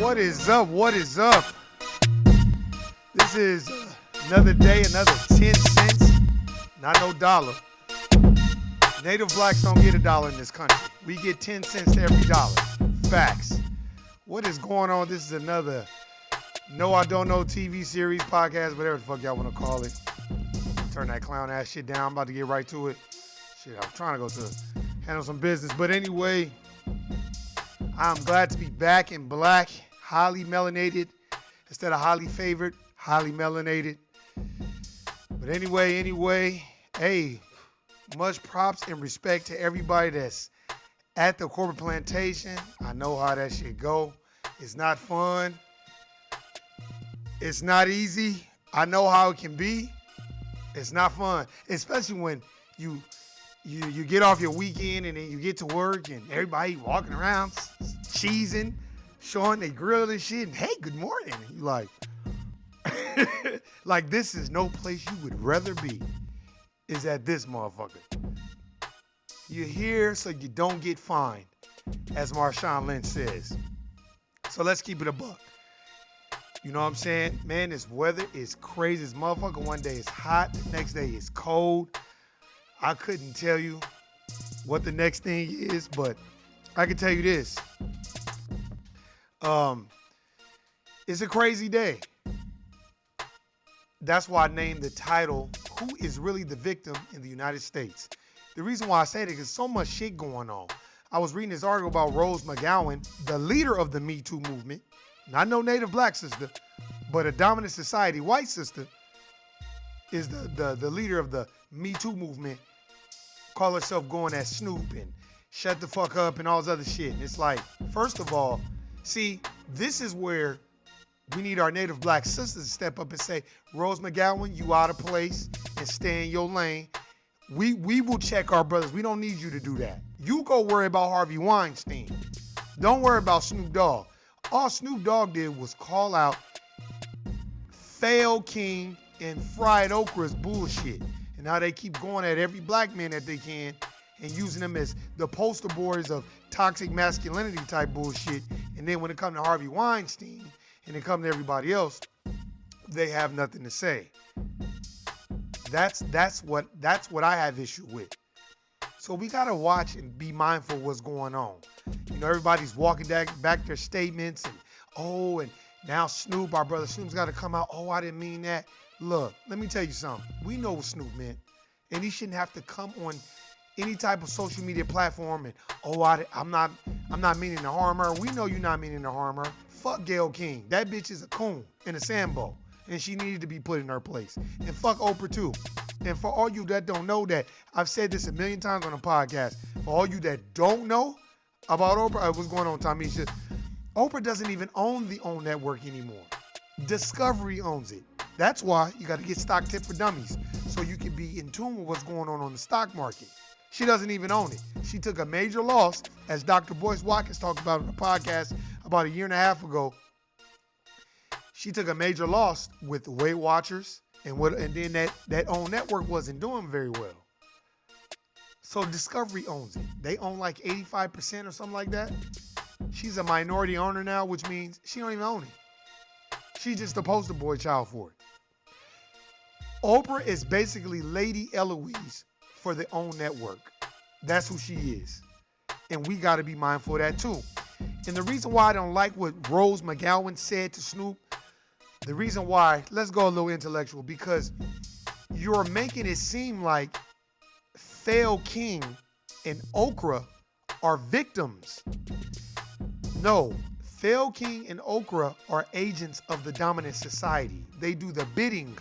What is up? What is up? This is another day, another 10 cents, not no dollar. Native blacks don't get $1 in this country. We get 10 cents to every dollar. Facts. What is going on? This is another No I Don't Know TV series, podcast, whatever the fuck y'all want to call it. Turn that clown ass shit down. I'm about to get right to it. Shit, I was trying to go to handle some business. But anyway, I'm glad to be back in black, highly melanated, instead of highly favored, highly melanated. But anyway, hey, much props and respect to everybody that's at the corporate plantation. I know how that shit go. It's not fun. It's not easy. I know how it can be. It's not fun, especially when you get off your weekend and then you get to work and everybody walking around cheesing, showing they grill and shit. And hey, good morning. And you like this is no place you would rather be. Is at this motherfucker. You're here so you don't get fined, as Marshawn Lynch says. So let's keep it a buck. You know what I'm saying? Man, this weather is crazy as motherfucker. One day it's hot, the next day it's cold. I couldn't tell you what the next thing is, but I can tell you this. It's a crazy day. That's why I named the title, Who is Really the Victim in the United States? The reason why I say that is so much shit going on. I was reading this article about Rose McGowan, the leader of the Me Too movement, not no native black sister, but a dominant society white sister, is the leader of the Me Too movement, call herself going at Snoop and shut the fuck up and all this other shit. And it's like, first of all, see, this is where we need our native black sisters to step up and say, Rose McGowan, you out of place and stay in your lane. We will check our brothers. We don't need you to do that. You go worry about Harvey Weinstein. Don't worry about Snoop Dogg. All Snoop Dogg did was call out Fail King and Fried Okra's bullshit. And now they keep going at every black man that they can and using them as the poster boys of toxic masculinity type bullshit. And then when it comes to Harvey Weinstein and it comes to everybody else, they have nothing to say. That's what I have issue with. So we gotta watch and be mindful of what's going on. You know, everybody's walking back their statements and now Snoop, our brother Snoop's gotta come out. Oh, I didn't mean that. Look, let me tell you something. We know what Snoop meant, and he shouldn't have to come on any type of social media platform and I'm not meaning to harm her. We know you're not meaning to harm her. Fuck Gayle King. That bitch is a coon and a Sambo, and she needed to be put in her place. And fuck Oprah too. And for all you that don't know that, I've said this a million times on the podcast. For all you that don't know about Oprah, what's going on, Tamisha? Oprah doesn't even own the OWN network anymore. Discovery owns it. That's why you got to get Stock Tip for Dummies so you can be in tune with what's going on the stock market. She doesn't even own it. She took a major loss, as Dr. Boyce Watkins talked about on the podcast about a year and a half ago. She took a major loss with the Weight Watchers, and then that OWN network wasn't doing very well. So Discovery owns it. They own like 85% or something like that. She's a minority owner now, which means she don't even own it. She's just the poster boy child for it. Oprah is basically Lady Eloise for the OWN network. That's who she is. And we got to be mindful of that too. And the reason why I don't like what Rose McGowan said to Snoop, the reason why, let's go a little intellectual, because you're making it seem like Fail King and Okra are victims. No, Fail King and Okra are agents of the dominant society. They do the bidding.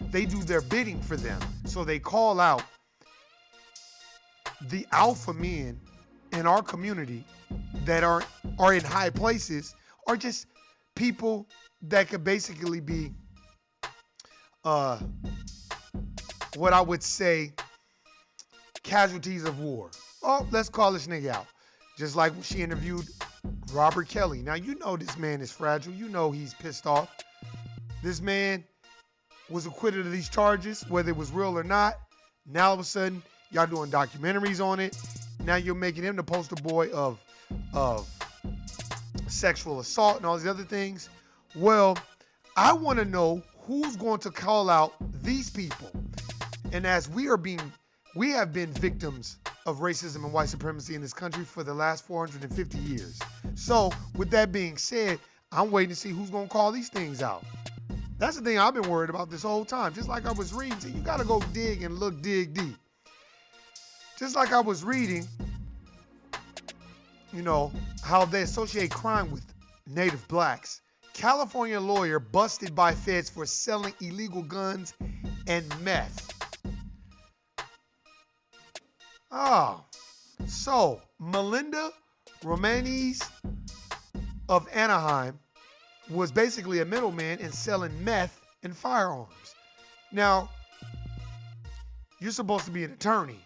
They do their bidding for them. So they call out the alpha men in our community that are in high places, are just people that could basically be what I would say casualties of war. Oh, let's call this nigga out. Just like when she interviewed Robert Kelly. Now, you know this man is fragile. You know he's pissed off. This man was acquitted of these charges, whether it was real or not. Now, all of a sudden, y'all doing documentaries on it. Now you're making him the poster boy of sexual assault and all these other things. Well, I want to know who's going to call out these people. And as we have been victims of racism and white supremacy in this country for the last 450 years. So with that being said, I'm waiting to see who's going to call these things out. That's the thing I've been worried about this whole time. Just like I was reading, you got to go dig and dig deep. Just like I was reading, how they associate crime with Native blacks. California lawyer busted by feds for selling illegal guns and meth. So Melinda Romanes of Anaheim was basically a middleman in selling meth and firearms. Now, you're supposed to be an attorney.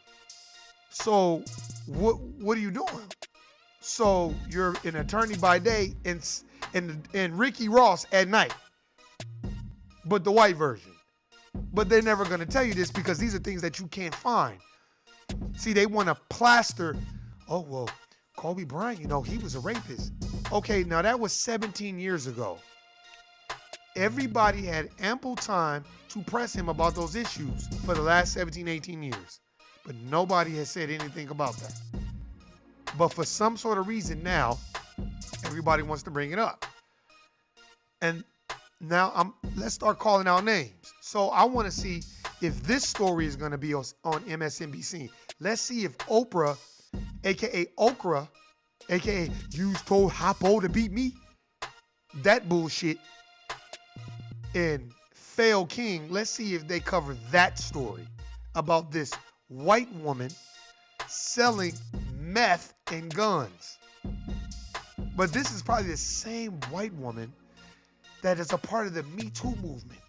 So what are you doing? So you're an attorney by day and Ricky Ross at night, but the white version. But they're never going to tell you this because these are things that you can't find. See, they want to plaster, Kobe Bryant, he was a rapist. Okay, now that was 17 years ago. Everybody had ample time to press him about those issues for the last 17, 18 years. But nobody has said anything about that. But for some sort of reason now, everybody wants to bring it up. And now let's start calling out names. So I want to see if this story is going to be on MSNBC. Let's see if Oprah, a.k.a. Okra, a.k.a. you told Hoppo to beat me, that bullshit, and Fail King, let's see if they cover that story about this white woman selling meth and guns. But this is probably the same white woman that is a part of the Me Too movement,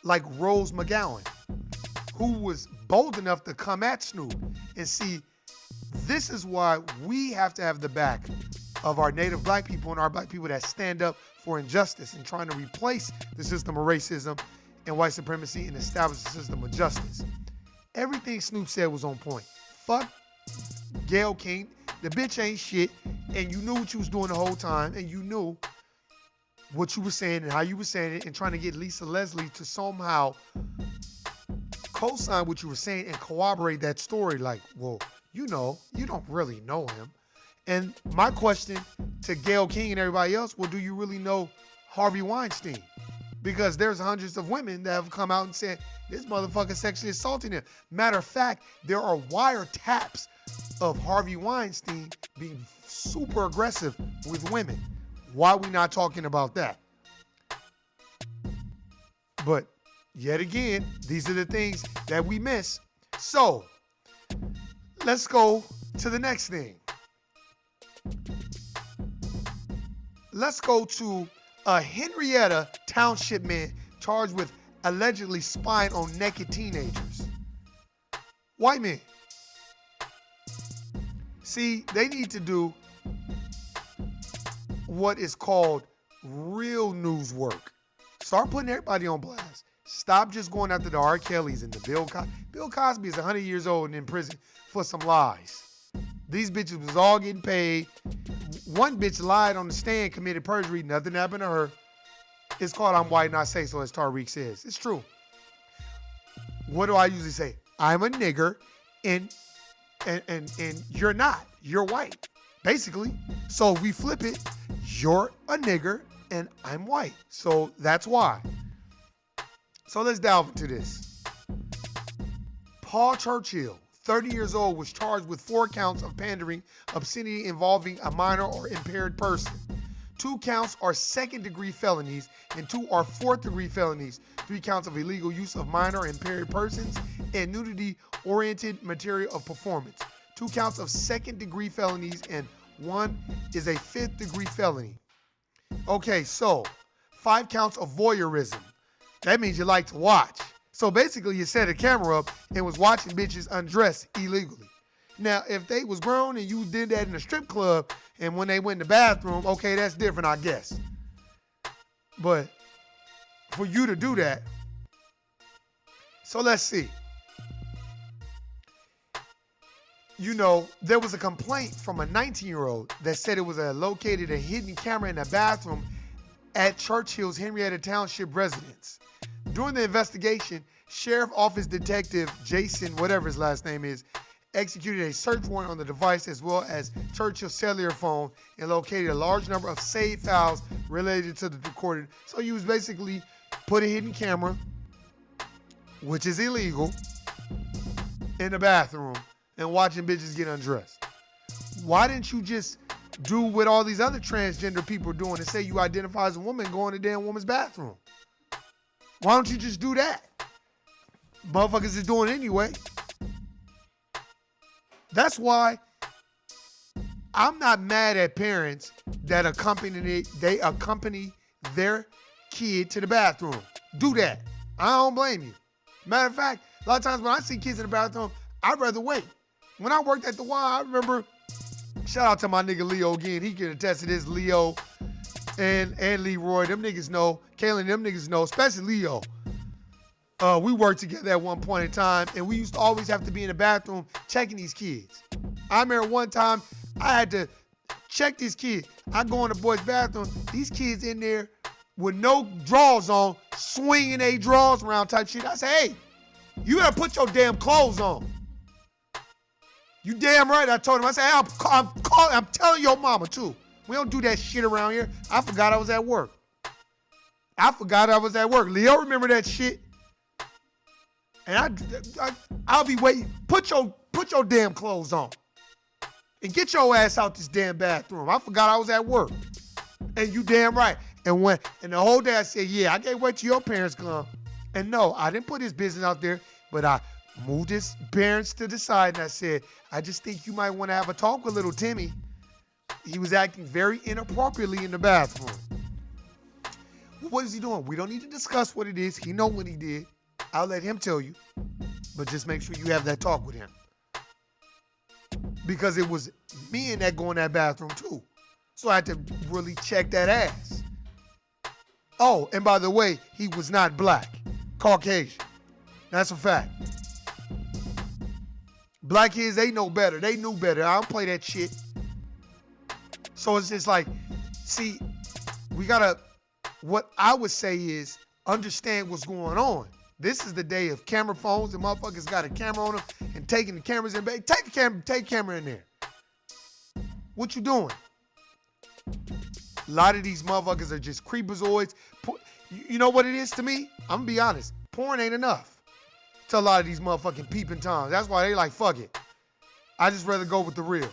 like Rose McGowan, who was bold enough to come at Snoop and see, this is why we have to have the back of our native black people and our black people that stand up for injustice and trying to replace the system of racism and white supremacy and establish a system of justice. Everything Snoop said was on point. Fuck Gayle King. The bitch ain't shit. And you knew what you was doing the whole time. And you knew what you were saying and how you were saying it and trying to get Lisa Leslie to somehow co-sign what you were saying and corroborate that story. Like, well, you don't really know him. And my question to Gayle King and everybody else, well, do you really know Harvey Weinstein? Because there's hundreds of women that have come out and said, this motherfucker sexually assaulting him. Matter of fact, there are wiretaps of Harvey Weinstein being super aggressive with women. Why are we not talking about that? But yet again, these are the things that we miss. So let's go to the next thing. Let's go to a Henrietta Township man charged with allegedly spying on naked teenagers. White men. See, they need to do what is called real news work. Start putting everybody on blast. Stop just going after the R. Kellys and the Bill Cosby. Bill Cosby is 100 years old and in prison for some lies. These bitches was all getting paid. One bitch lied on the stand, committed perjury. Nothing happened to her. It's called I'm white and I say so, as Tariq says. It's true. What do I usually say? I'm a nigger and you're not. You're white, basically. So if we flip it, you're a nigger and I'm white. So that's why. So let's delve into this. Paul Churchill, 30 years old, was charged with 4 counts of pandering, obscenity involving a minor or impaired person. 2 counts are second-degree felonies and 2 are fourth-degree felonies. 3 counts of illegal use of minor or impaired persons and nudity-oriented material of performance. 2 counts of second-degree felonies and 1 is a fifth-degree felony. Okay, so 5 counts of voyeurism. That means you like to watch. So basically, you set a camera up and was watching bitches undress illegally. Now, if they was grown and you did that in a strip club and when they went in the bathroom, okay, that's different, I guess. But for you to do that, so let's see. there was a complaint from a 19-year-old that said it was located a hidden camera in a bathroom at Churchill's Henrietta Township residence. During the investigation, Sheriff Office Detective Jason, whatever his last name is, executed a search warrant on the device as well as Churchill's cellular phone and located a large number of saved files related to the recording. So you was basically put a hidden camera, which is illegal, in the bathroom and watching bitches get undressed. Why didn't you just do what all these other transgender people are doing and say you identify as a woman, go in the damn woman's bathroom? Why don't you just do that? Motherfuckers is doing it anyway. That's why I'm not mad at parents that accompany their kid to the bathroom. Do that. I don't blame you. Matter of fact, a lot of times when I see kids in the bathroom, I'd rather wait. When I worked at the Y, I remember, shout out to my nigga Leo again. He can attest to this, Leo and Leroy. Them niggas know. Kaylin, them niggas know, especially Leo. We worked together at one point in time, and we used to always have to be in the bathroom checking these kids. I remember one time I had to check these kids. I go in the boys' bathroom, these kids in there with no drawers on, swinging their drawers around type shit. I say, hey, you better put your damn clothes on. You damn right, I told him. I said, hey, I'm telling your mama too. We don't do that shit around here. I forgot I was at work. Leo, remember that shit? And I'll be waiting. Put your damn clothes on. And get your ass out this damn bathroom. I forgot I was at work. And you damn right. And the whole day I said, yeah, I can't wait till your parents come. And no, I didn't put his business out there, but I moved his parents to the side and I said, I just think you might want to have a talk with little Timmy. He was acting very inappropriately in the bathroom. What is he doing? We don't need to discuss what it is. He know what he did. I'll let him tell you. But just make sure you have that talk with him. Because it was me in that going that bathroom too. So I had to really check that ass. Oh, and by the way, he was not black. Caucasian. That's a fact. Black kids, they know better. They knew better. I don't play that shit. So it's just like, see, what I would say is understand what's going on. This is the day of camera phones and motherfuckers got a camera on them and taking the cameras in. Take camera in there. What you doing? A lot of these motherfuckers are just creepazoids. You know what it is to me? I'm gonna be honest. Porn ain't enough to a lot of these motherfucking peeping toms. That's why they like, fuck it. I just rather go with the real.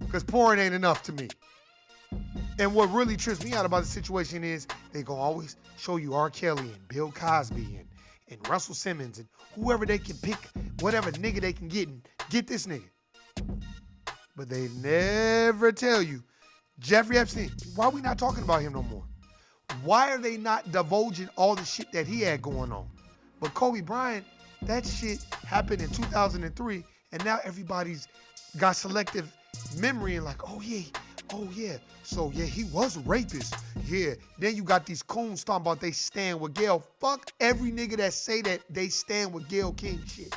Because porn ain't enough to me. And what really trips me out about the situation is they gonna always show you R. Kelly and Bill Cosby and Russell Simmons and whoever they can pick, whatever nigga they can get and get this nigga. But they never tell you, Jeffrey Epstein, why are we not talking about him no more? Why are they not divulging all the shit that he had going on? But Kobe Bryant, that shit happened in 2003, and now everybody's got selective memory and like, oh yeah. So yeah, he was a rapist. Yeah. Then you got these coons talking about they stand with Gayle. Fuck every nigga that say that they stand with Gayle King shit.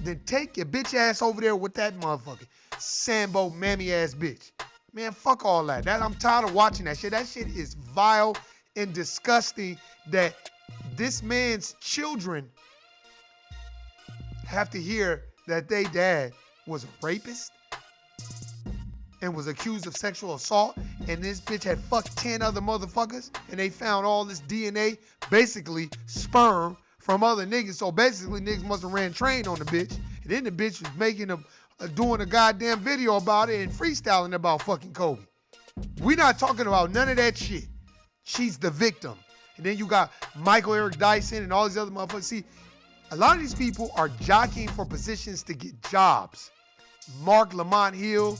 Then take your bitch ass over there with that motherfucker. Sambo mammy ass bitch. Man, fuck all that. I'm tired of watching that shit. That shit is vile and disgusting that this man's children have to hear that they dad was a rapist and was accused of sexual assault, and this bitch had fucked 10 other motherfuckers, and they found all this DNA, basically sperm from other niggas. So basically niggas must have ran train on the bitch, and then the bitch was doing a goddamn video about it and freestyling about fucking Kobe. We not talking about none of that shit. She's the victim. And then you got Michael Eric Dyson and all these other motherfuckers. See, a lot of these people are jockeying for positions to get jobs. Mark Lamont Hill.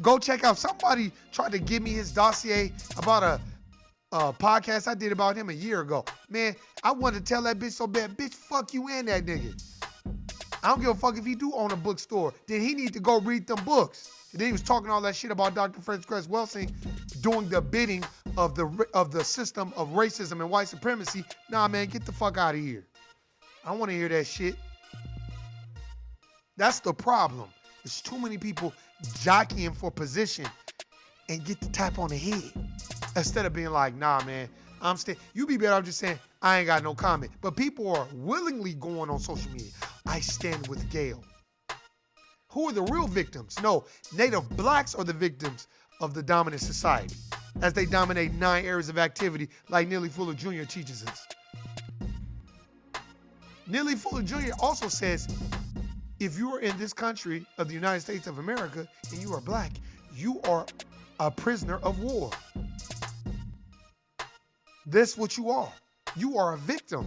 Go check out. Somebody tried to give me his dossier about a podcast I did about him a year ago. Man, I wanted to tell that bitch so bad. Bitch, fuck you and that nigga. I don't give a fuck if he do own a bookstore. Then he need to go read them books. And then he was talking all that shit about Dr. Fred Crest Welsing doing the bidding of the system of racism and white supremacy. Nah, man, get the fuck out of here. I don't want to hear that shit. That's the problem. There's too many people jockeying for position and get the tap on the head instead of being like, nah, man, you be better off just saying, I ain't got no comment. But people are willingly going on social media. I stand with Gayle. Who are the real victims? No, Native blacks are the victims of the dominant society as they dominate 9 areas of activity like Neely Fuller Jr. teaches us. Neely Fuller Jr. also says, if you are in this country of the United States of America and you are black, you are a prisoner of war. That's what you are. You are a victim,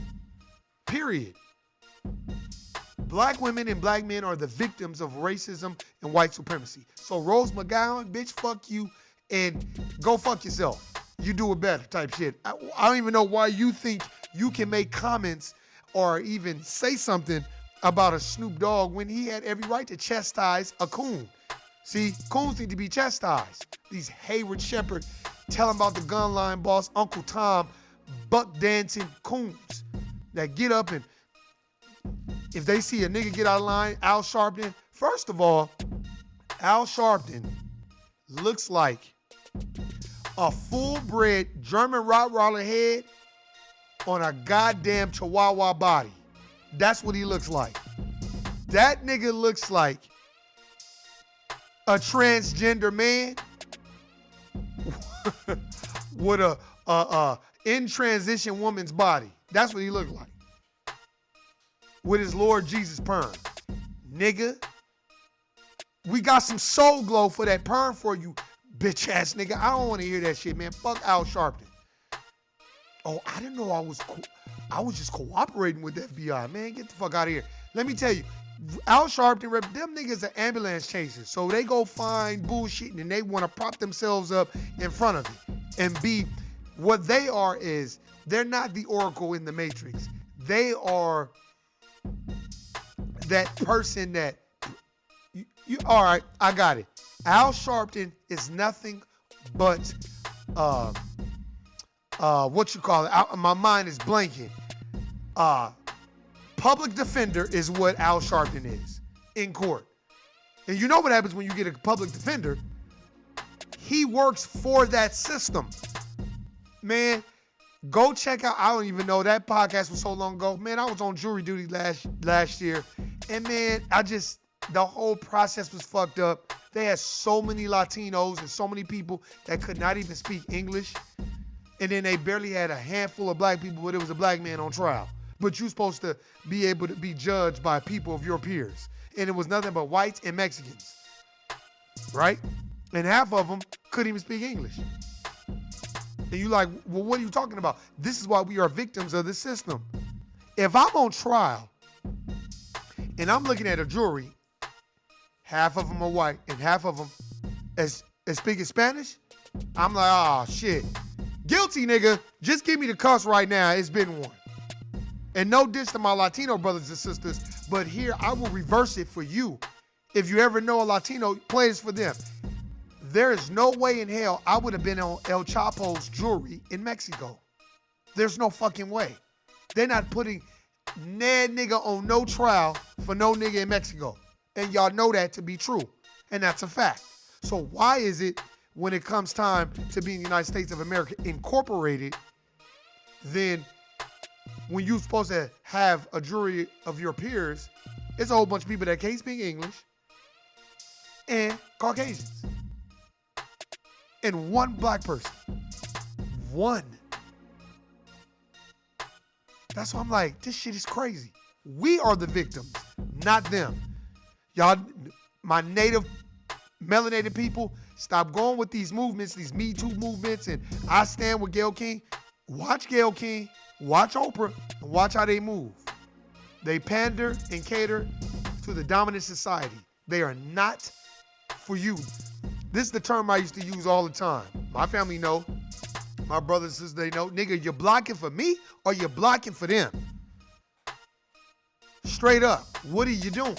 period. Black women and black men are the victims of racism and white supremacy. So Rose McGowan, bitch, fuck you and go fuck yourself. You do it better type shit. I don't even know why you think you can make comments or even say something about a Snoop Dogg when he had every right to chastise a coon. See, coons need to be chastised. These Hayward Shepherd, tell him about the gun line boss, Uncle Tom, buck dancing coons that get up and if they see a nigga get out of line, Al Sharpton, first of all, Al Sharpton looks like a full-bred German Rottweiler head on a goddamn Chihuahua body. That's what he looks like. That nigga looks like a transgender man with a in transition woman's body. That's what he looked like. With his Lord Jesus perm. Nigga, we got some soul glow for that perm for you, bitch ass nigga. I don't want to hear that shit, man. Fuck Al Sharpton. Oh, I didn't know I was just cooperating with the FBI. Man, get the fuck out of here. Let me tell you, Al Sharpton, them niggas are ambulance chasers. So they go find bullshit and they want to prop themselves up in front of it. And be, what they are is, they're not the Oracle in the Matrix. They are that person that, you all right, I got it. Al Sharpton is nothing but, what you call it? My mind is blanking. Public defender is what Al Sharpton is in court. And you know what happens when you get a public defender? He works for that system. Man, go check out, I don't even know, that podcast was so long ago. Man, I was on jury duty last year. And man, the whole process was fucked up. They had so many Latinos and so many people that could not even speak English. And then they barely had a handful of black people, but it was a black man on trial. But you're supposed to be able to be judged by people of your peers. And it was nothing but whites and Mexicans, right? And half of them couldn't even speak English. And you're like, well, what are you talking about? This is why we are victims of the system. If I'm on trial and I'm looking at a jury, half of them are white and half of them is speaking Spanish, I'm like, oh, shit. Guilty, nigga. Just give me the cuss right now. It's been one. And no diss to my Latino brothers and sisters, but here I will reverse it for you. If you ever know a Latino, play this for them. There is no way in hell I would have been on El Chapo's jury in Mexico. There's no fucking way. They're not putting that nigga on no trial for no nigga in Mexico. And y'all know that to be true. And that's a fact. So why is it when it comes time to be in the United States of America incorporated, then when you're supposed to have a jury of your peers, it's a whole bunch of people that can't speak English and Caucasians. And one black person. One. That's why I'm like, this shit is crazy. We are the victims, not them. Y'all, my native melanated people, stop going with these movements, these Me Too movements, and I stand with Gayle King. Watch Gayle King, watch Oprah, and watch how they move. They pander and cater to the dominant society. They are not for you. This is the term I used to use all the time. My family know. My brothers and sisters, they know. Nigga, you're blocking for me or you're blocking for them? Straight up, what are you doing?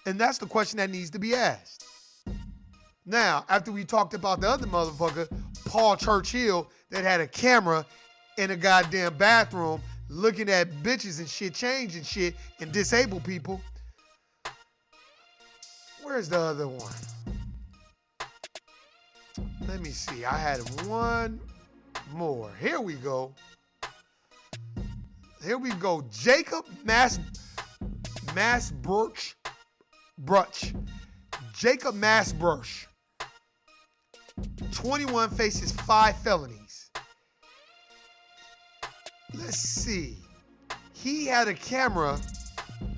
And that's the question that needs to be asked. Now, after we talked about the other motherfucker, Paul Churchill, that had a camera in a goddamn bathroom looking at bitches and shit, changing shit, and disabled people, Where's the other one? Let me see. I had one more. Here we go. Here we go. Jacob Masbruch. Jacob Masbruch. 21, faces 5 felonies. Let's see. He had a camera.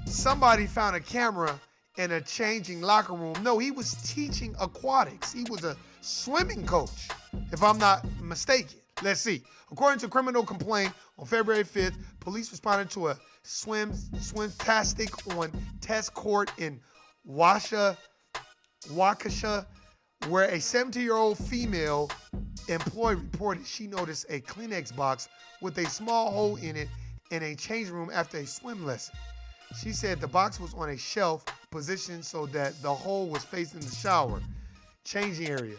Somebody found a camera in a changing locker room. No, he was teaching aquatics. He was a swimming coach, if I'm not mistaken. Let's see. According to a criminal complaint on February 5th, police responded to a swim-tastic on test court in Waukesha, where a 17-year-old female employee reported she noticed a Kleenex box with a small hole in it in a change room after a swim lesson. She said the box was on a shelf positioned so that the hole was facing the shower changing area.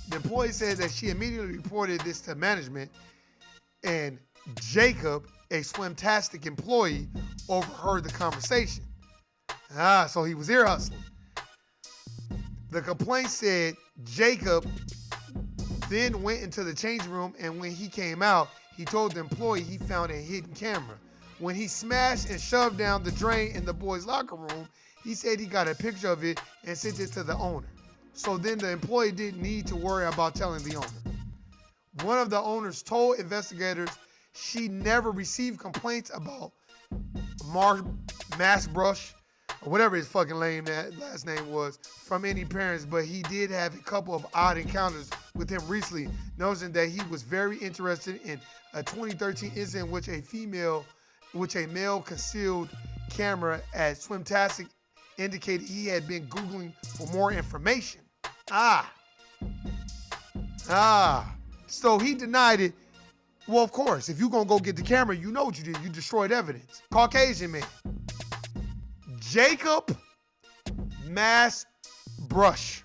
The employee said that she immediately reported this to management, and Jacob, a swimtastic employee, overheard the conversation. So he was ear hustling. The complaint said Jacob then went into the changing room, and when he came out, he told the employee he found a hidden camera. When he smashed and shoved down the drain in the boys' locker room, he said he got a picture of it and sent it to the owner. So then the employee didn't need to worry about telling the owner. One of the owners told investigators she never received complaints about Masbruch, or whatever his fucking lame last name was, from any parents, but he did have a couple of odd encounters with him recently, noticing that he was very interested in a 2013 incident which a male concealed camera at Swimtastic indicated he had been Googling for more information. So he denied it. Well, of course, if you're going to go get the camera, you know what you did. You destroyed evidence. Caucasian man. Jacob Masbruch.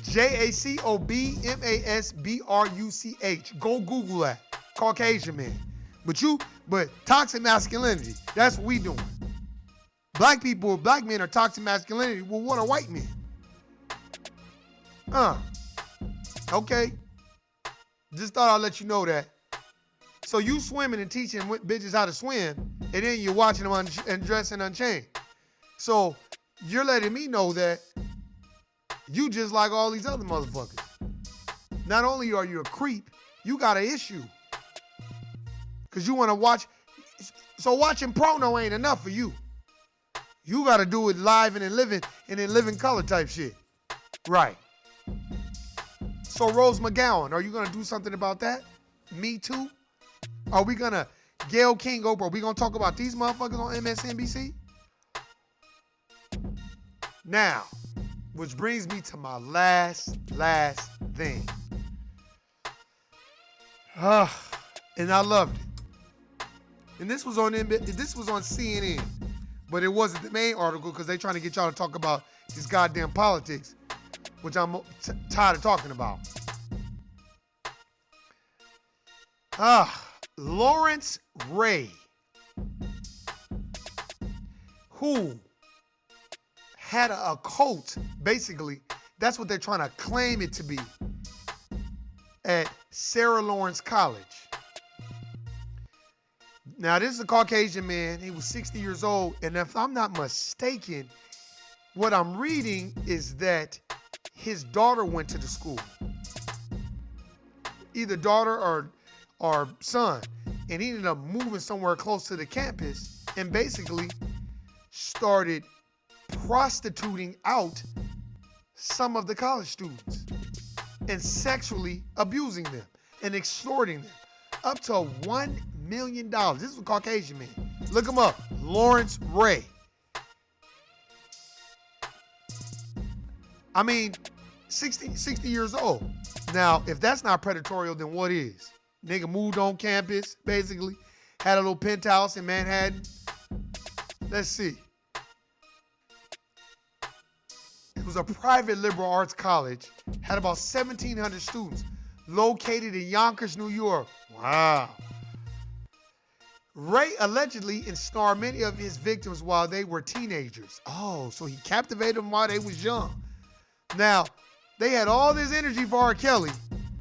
JACOBMASBRUCH. Go Google that. Caucasian man. But toxic masculinity, that's what we doing. Black men are toxic masculinity. Well, what are white men? Okay. Just thought I'd let you know that. So you swimming and teaching bitches how to swim, and then you're watching them undressing unchained. So you're letting me know that you just like all these other motherfuckers. Not only are you a creep, you got an issue. Because you want to watch. So watching porno ain't enough for you. You got to do it live and in living color type shit. Right. So Rose McGowan, are you going to do something about that? Me Too? Are we going to, Gayle King Oprah, are we going to talk about these motherfuckers on MSNBC? Now, which brings me to my last thing. And I loved it. And this was on CNN, but it wasn't the main article because they're trying to get y'all to talk about this goddamn politics, which I'm tired of talking about. Lawrence Ray, who had a cult, basically, that's what they're trying to claim it to be, at Sarah Lawrence College. Now, this is a Caucasian man. He was 60 years old. And if I'm not mistaken, what I'm reading is that his daughter went to the school. Either daughter or son. And he ended up moving somewhere close to the campus and basically started prostituting out some of the college students and sexually abusing them and extorting them up to $1 million. This is a Caucasian man. Look him up. Lawrence Ray. I mean, 60 years old. Now, if that's not predatorial, then what is? Nigga moved on campus, basically. Had a little penthouse in Manhattan. Let's see. It was a private liberal arts college. Had about 1,700 students. Located in Yonkers, New York. Wow. Ray allegedly ensnared many of his victims while they were teenagers. Oh, so he captivated them while they was young. Now, they had all this energy for R. Kelly.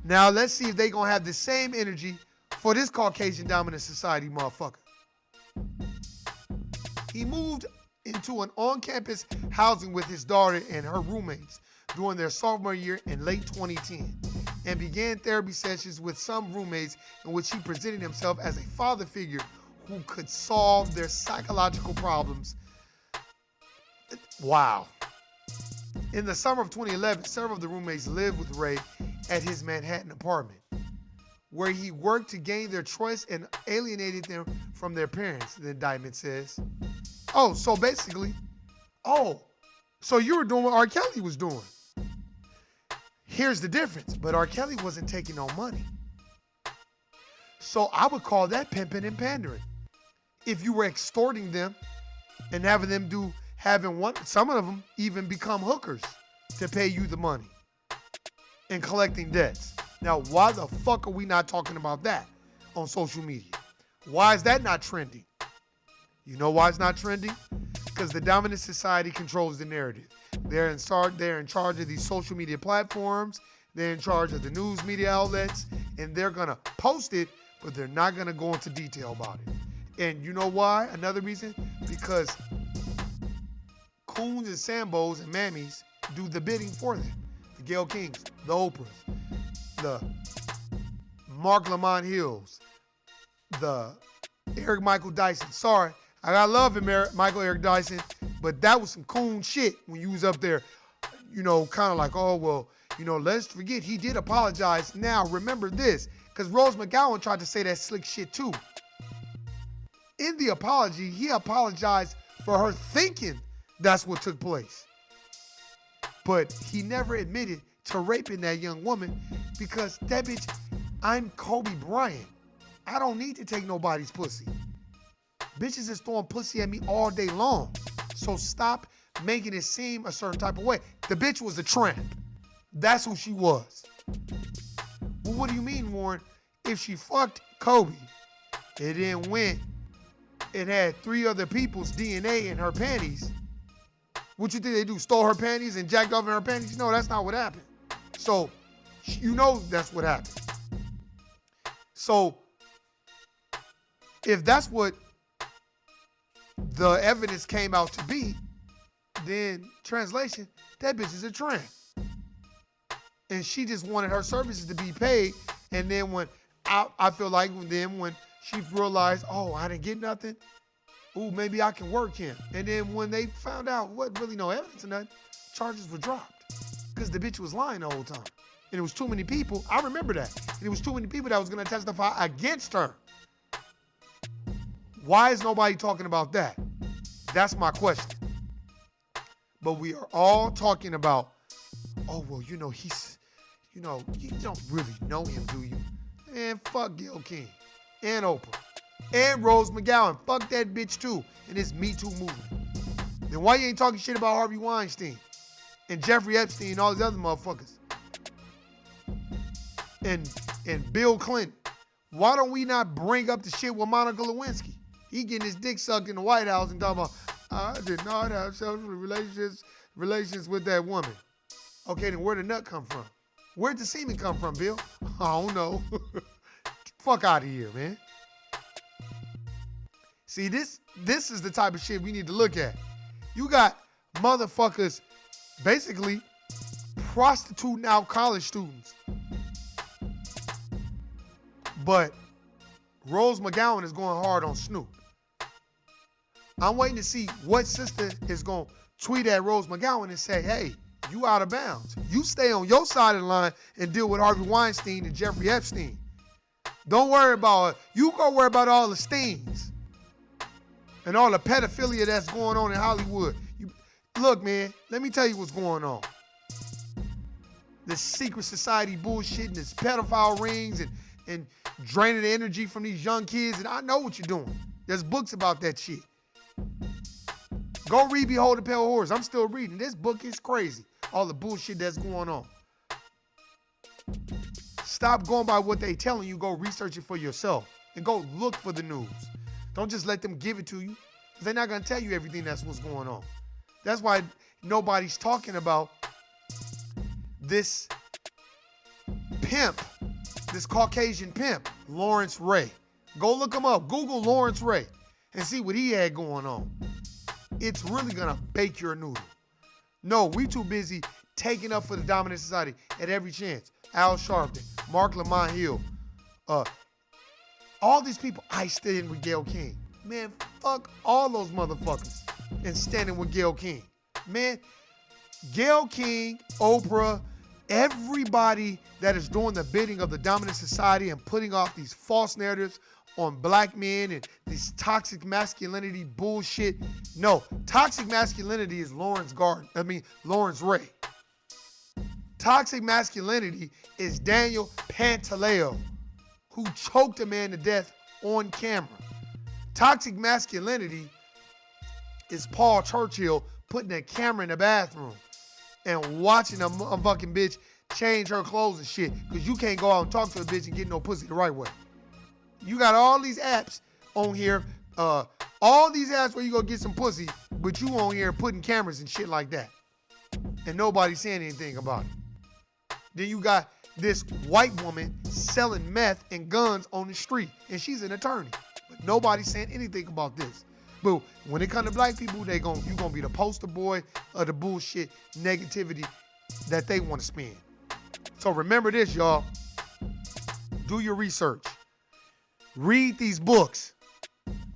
Now, let's see if they gonna have the same energy for this Caucasian dominant society motherfucker. He moved into an on-campus housing with his daughter and her roommates during their sophomore year in late 2010 and began therapy sessions with some roommates in which he presented himself as a father figure who could solve their psychological problems. Wow. In the summer of 2011, several of the roommates lived with Ray at his Manhattan apartment, where he worked to gain their trust and alienated them from their parents, the indictment says. Oh, so basically, so you were doing what R. Kelly was doing. Here's the difference, but R. Kelly wasn't taking no money. So I would call that pimping and pandering. If you were extorting them and having them some of them even become hookers to pay you the money and collecting debts. Now, why the fuck are we not talking about that on social media? Why is that not trending? You know why it's not trending? Because the dominant society controls the narrative. They're in charge of these social media platforms. They're in charge of the news media outlets, and they're gonna post it, but they're not gonna go into detail about it. And you know why? Another reason? Because Coons and Sambos and Mammies do the bidding for them. The Gayle Kings, the Oprahs, the Mark Lamont Hills, the Eric Michael Dyson. Sorry, I got love him, Michael Eric Dyson, but that was some coon shit when you was up there, kind of like, oh, well, let's forget he did apologize. Now, remember this, because Rose McGowan tried to say that slick shit too. In the apology, he apologized for her thinking that's what took place. But he never admitted to raping that young woman because that bitch, I'm Kobe Bryant. I don't need to take nobody's pussy. Bitches is throwing pussy at me all day long. So stop making it seem a certain type of way. The bitch was a tramp. That's who she was. Well, what do you mean, Warren? If she fucked Kobe, it then went, it had 3 other people's DNA in her panties. What you think they do? Stole her panties and jacked off in her panties? No, that's not what happened. So, that's what happened. So, if that's what the evidence came out to be, then translation, that bitch is a tramp. And she just wanted her services to be paid. And then when I feel like when she realized, I didn't get nothing. Ooh, maybe I can work him. And then when they found out wasn't really no evidence or nothing, charges were dropped. Because the bitch was lying the whole time. And it was too many people. I remember that. And it was too many people that was going to testify against her. Why is nobody talking about that? That's my question. But we are all talking about, he's, you don't really know him, do you? Man, fuck Gayle King and Oprah and Rose McGowan. Fuck that bitch too in this Me Too movement. Then why you ain't talking shit about Harvey Weinstein and Jeffrey Epstein and all these other motherfuckers? And Bill Clinton. Why don't we not bring up the shit with Monica Lewinsky? He getting his dick sucked in the White House and talking about, I did not have sexual relations with that woman. Okay, then where'd the nut come from? Where'd the semen come from, Bill? I don't know. Fuck out of here, man. See, this is the type of shit we need to look at. You got motherfuckers basically prostituting out college students. But Rose McGowan is going hard on Snoop. I'm waiting to see what sister is going to tweet at Rose McGowan and say, hey, you out of bounds. You stay on your side of the line and deal with Harvey Weinstein and Jeffrey Epstein. Don't worry about it. You go worry about all the stings and all the pedophilia that's going on in Hollywood. Look, man, let me tell you what's going on. This secret society bullshit and this pedophile rings and draining the energy from these young kids. And I know what you're doing. There's books about that shit. Go read Behold the Pale Horse. I'm still reading. This book is crazy. All the bullshit that's going on. Stop going by what they telling you. Go research it for yourself. And go look for the news. Don't just let them give it to you. They're not going to tell you everything that's what's going on. That's why nobody's talking about this pimp, this Caucasian pimp, Lawrence Ray. Go look him up. Google Lawrence Ray and see what he had going on. It's really going to bake your noodle. No, we too busy taking up for the dominant society at every chance. Al Sharpton, Mark Lamont Hill, all these people. I stand with Gayle King. Man, fuck all those motherfuckers and standing with Gayle King. Man, Gayle King, Oprah, everybody that is doing the bidding of the dominant society and putting off these false narratives on black men and this toxic masculinity bullshit. No, toxic masculinity is Lawrence Ray. Toxic masculinity is Daniel Pantaleo, who choked a man to death on camera. Toxic masculinity is Paul Churchill putting a camera in the bathroom and watching a fucking bitch change her clothes and shit, because you can't go out and talk to a bitch and get no pussy the right way. You got all these apps on here, all these apps where you go get some pussy, but you on here putting cameras and shit like that. And nobody's saying anything about it. Then you got this white woman selling meth and guns on the street, and she's an attorney. But nobody's saying anything about this. But when it comes to black people, you gonna be the poster boy of the bullshit negativity that they want to spin. So remember this, y'all. Do your research. Read these books.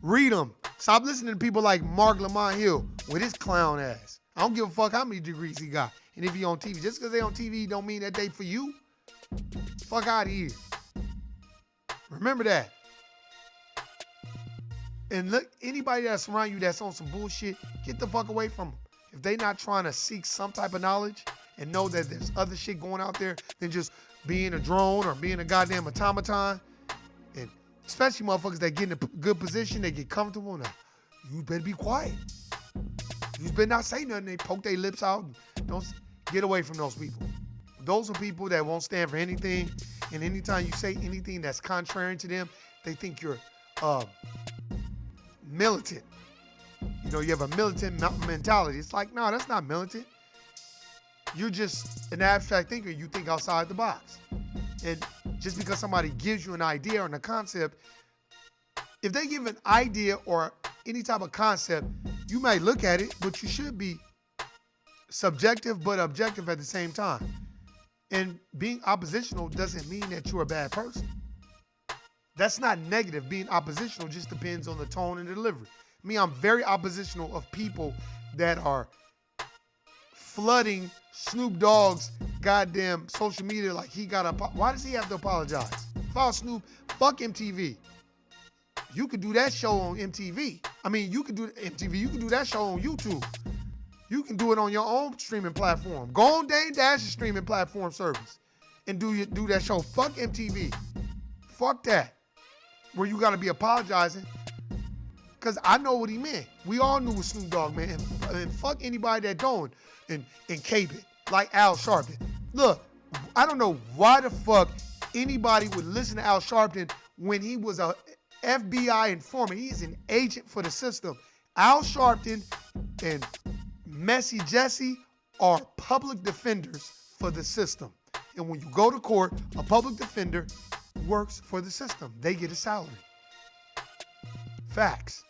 Read them. Stop listening to people like Mark Lamont Hill with his clown ass. I don't give a fuck how many degrees he got. And if he on TV, just because they on TV don't mean that they for you. Fuck out of here. Remember that. And look, anybody that's around you that's on some bullshit, get the fuck away from them. If they not trying to seek some type of knowledge and know that there's other shit going out there than just being a drone or being a goddamn automaton, and especially motherfuckers that get in a good position, they get comfortable, now you better be quiet. You better not say nothing. They poke their lips out. And don't get away from those people. Those are people that won't stand for anything, and anytime you say anything that's contrary to them, they think you're militant. You know, you have a militant mentality. It's like, no, that's not militant. You're just an abstract thinker. You think outside the box. And just because somebody gives you an idea or a concept, if they give an idea or any type of concept, you might look at it, but you should be subjective but objective at the same time. And being oppositional doesn't mean that you're a bad person. That's not negative. Being oppositional just depends on the tone and the delivery. Me, I'm very oppositional of people that are flooding Snoop Dogg's goddamn social media like he got to. Why does he have to apologize? If I was Snoop, fuck MTV. You could do that show on MTV. I mean, you could do MTV. You could do that show on YouTube. You can do it on your own streaming platform. Go on Dame Dash's streaming platform service and do that show. Fuck MTV. Fuck that. Where you got to be apologizing. Because I know what he meant. We all knew what Snoop Dogg meant. And fuck anybody that don't and cape it. Like Al Sharpton. Look, I don't know why the fuck anybody would listen to Al Sharpton when he was a FBI informant. He's an agent for the system. Al Sharpton and Messy Jesse are public defenders for the system. And when you go to court, a public defender works for the system. They get a salary. Facts.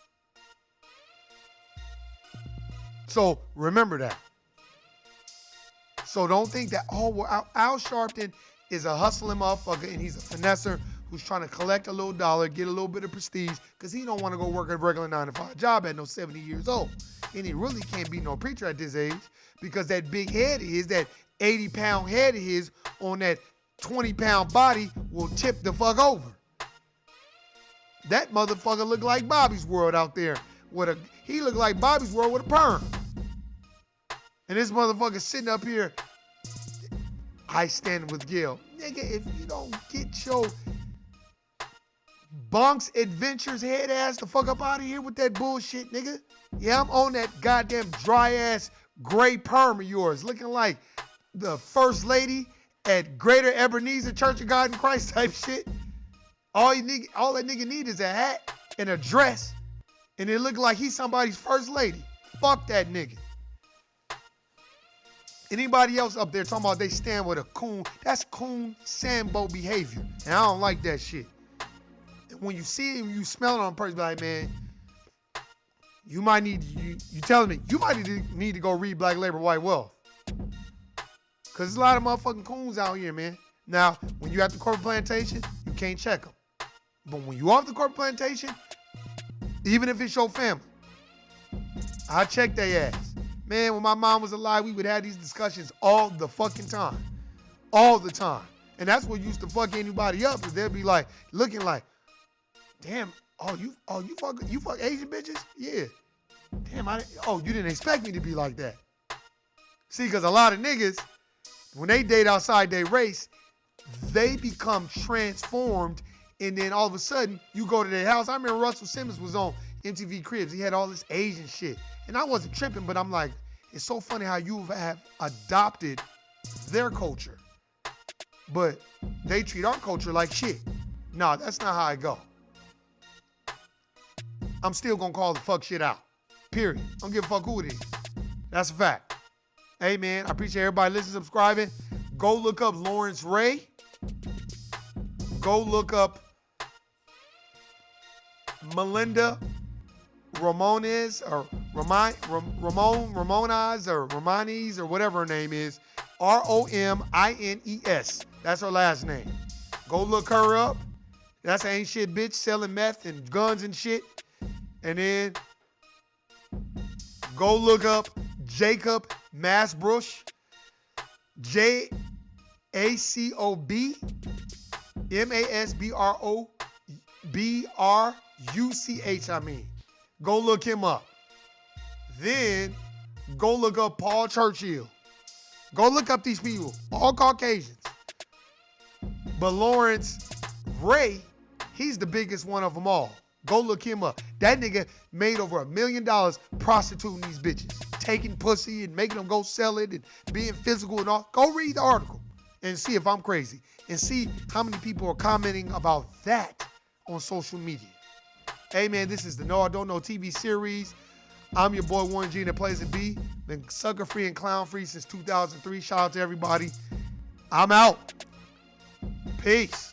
So remember that. So don't think that, oh, well, Al Sharpton is a hustling motherfucker and he's a finesser who's trying to collect a little dollar, get a little bit of prestige, because he don't want to go work a regular 9-to-5 job at no 70 years old. And he really can't be no preacher at this age, because that big head of his, that 80-pound head of his on that 20-pound body will tip the fuck over. That motherfucker look like Bobby's World out there. He look like Bobby's World with a perm. And this motherfucker sitting up here, I stand with Gayle. Nigga, if you don't get your Bonks Adventures head ass the fuck up out of here with that bullshit, nigga. Yeah, I'm on that goddamn dry ass gray perm of yours, looking like the first lady at Greater Ebenezer Church of God in Christ type shit. All that nigga need is a hat and a dress And it looked like he's somebody's first lady. Fuck that nigga. Anybody else up there talking about they stand with a coon, that's coon Sambo behavior. And I don't like that shit. And when you see it, you smell it on a person, be like, man, you might need, you telling me, you might need to go read Black Labor, White Wealth. Because there's a lot of motherfucking coons out here, man. Now, when you at the corporate plantation, you can't check them. But when you off the corporate plantation, even if it's your family, I check their ass. Man, when my mom was alive, we would have these discussions all the fucking time. All the time. And that's what used to fuck anybody up, is they'd be like, looking like, damn, you fuck Asian bitches? Yeah. Damn, you didn't expect me to be like that. See, because a lot of niggas, when they date outside their race, they become transformed, and then all of a sudden, you go to their house. I remember Russell Simmons was on MTV Cribs. He had all this Asian shit. And I wasn't tripping, but I'm like, it's so funny how you have adopted their culture, but they treat our culture like shit. Nah, that's not how I go. I'm still gonna call the fuck shit out. Period. I don't give a fuck who it is. That's a fact. Hey, man, I appreciate everybody listening, subscribing. Go look up Lawrence Ray. Go look up Melinda Ramones or Ramones or Romanes or whatever her name is. Romines. That's her last name. Go look her up. That's an ain't shit bitch selling meth and guns and shit. And then go look up Jacob Masbruch. Jacob Masbruch. I mean. Go look him up. Then go look up Paul Churchill. Go look up these people, all Caucasians. But Lawrence Ray, he's the biggest one of them all. Go look him up. That nigga made over $1 million prostituting these bitches, taking pussy and making them go sell it and being physical and all. Go read the article and see if I'm crazy and see how many people are commenting about that on social media. Hey, man, this is the No I Don't Know TV series. I'm your boy, Warren G, that plays it B. Been sucker-free and clown-free since 2003. Shout out to everybody. I'm out. Peace.